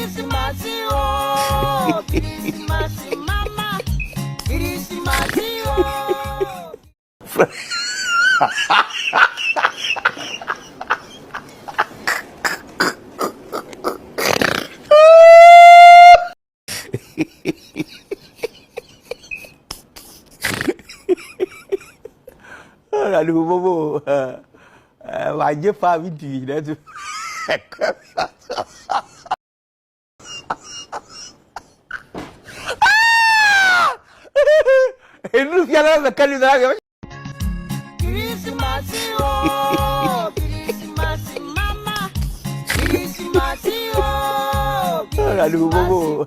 Krismasi oh, Krismasi mama, Krismasi oh. Aduh bobo. Wajib faham itu dah tu. Ini jalan sekali dah. Krismasi oh, Krismasi mama, Krismasi oh. Aduh bobo.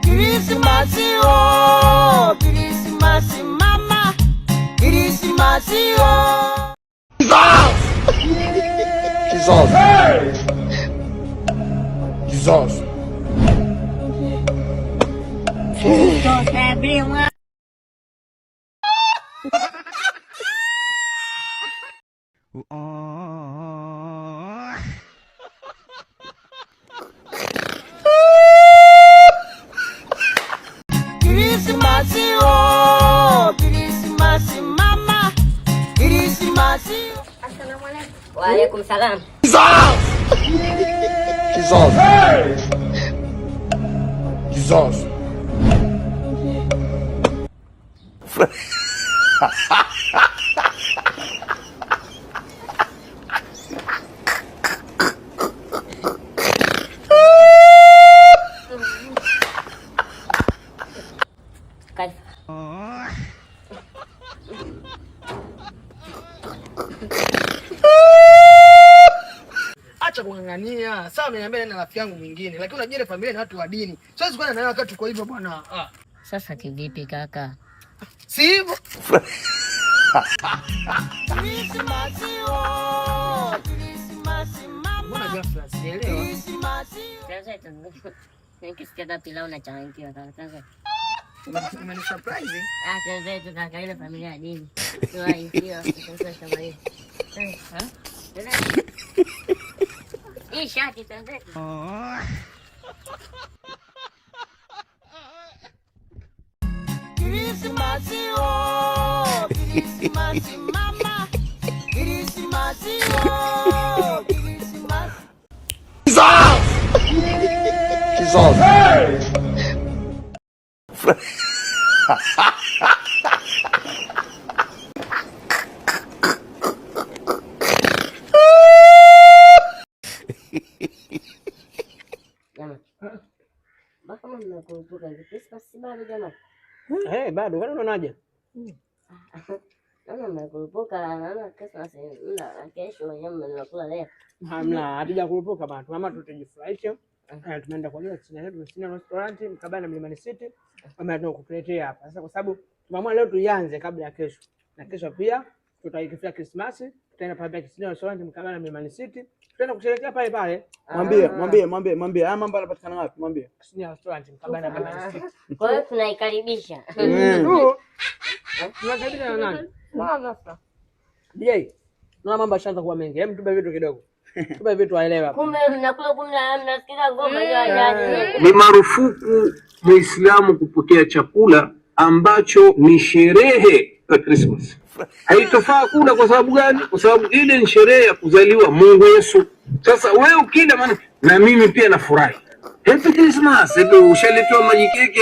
Krismasi oh, Krismasi mama, Krismasi oh. Jesus. Jesus. Krismasi oh, Krismasi mama, Krismasi oh. Assalamualaikum. Waalaikumsalam. Jesus. Jesus. Jesus. Acha kung'ang'ania. Sawa, ameniambia na rafiki yangu mwingine, lakini unajua ile familia ni watu wa dini. Siwezi kuwa na wewe wakati uko hivyo bwana. Sasa kivipi kaka? Si hivyo. Krismasi oh, Krismasi mama, Mbona ghafla sielewa? Krismasi Sasa nikisikia pilau na changanyikiwa kaka. Sasa Umeni surprise. sasa tu kaka, ile familia ya dini. Hiyo sasa kama hiyo. Hii shati sasa. Krismasi oh, Krismasi mama, Krismasi oh, Krismasi. Jesus. Jamani. Baka mnakumbuka Christmas bado jamani. Bado wewe unaonaje? Naona mnakumbuka naona Christmas na kesho wenyewe mnakula leo. Hamna, hatuja kurupuka bado. Mama tutajifurahisha. Tumeenda kwa leo Sina restaurant mkabala na Mlimani City. Mama ndio kutuletea hapa. Sasa kwa sababu tumeamua leo tuianze kabla ya kesho. Na kesho pia tutaikifia Christmas, tutaenda pale Sina restaurant mkabala na Mlimani City. Tutaenda kusherehekea pale pale. Mwambie. Haya mambo yanapatikana wapi? Mwambie. Sina restaurant mkabala na Mlimani City. Kwa hiyo tunaikaribisha. Tunakaribisha na nani? DJ. Naona mambo yashaanza kuwa mengi. Hebu tupe vitu kidogo. Tupe vitu waelewa. Kumbe mnakula mnasikiza ngoma hiyo ajaje. Ni marufuku Muislamu kupokea chakula ambacho ni sherehe ya Christmas. Haitofaa kula kwa sababu gani? Kwa sababu ile ni sherehe ya kuzaliwa Mungu Yesu. Sasa wewe ukila maana na mimi pia nafurahi. Happy Christmas. Hebu ushaletewa maji keki.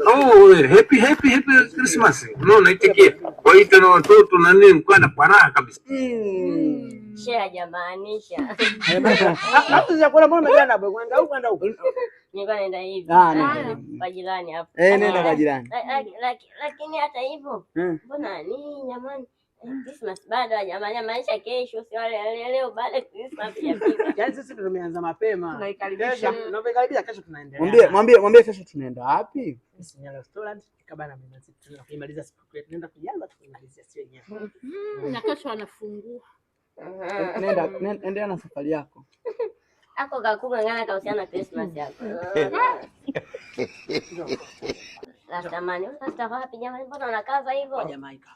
Oh, happy Christmas. No, naitikia. Waita na watoto na nini mkana paraha kabisa. Share jamaanisha. Hapo chakula mbona umeenda hapo? Kwenda huko. Nilikuwa naenda hivi. Kwa jirani hapo. Nenda kwa jirani. Lakini hata hivyo mbona nini jamani? Christmas bado jamani, maisha kesho si wale leo baada Christmas hajafika. Yaani sisi tumeanza mapema. Tunaikaribisha. Tunapokaribia kesho tunaendelea. Mwambie kesho tunaenda wapi? Sisi restaurant Kabana Mlima City tunakuimaliza siku yetu. Tunaenda kujaza tukimalizia sio wenyewe. Na kesho anafungua. Endelea na safari yako. Ako kakung'ang'ana kahusiana na Christmas yako. Rasta wapi jamani, mbona unakaza hivyo? Jamaica.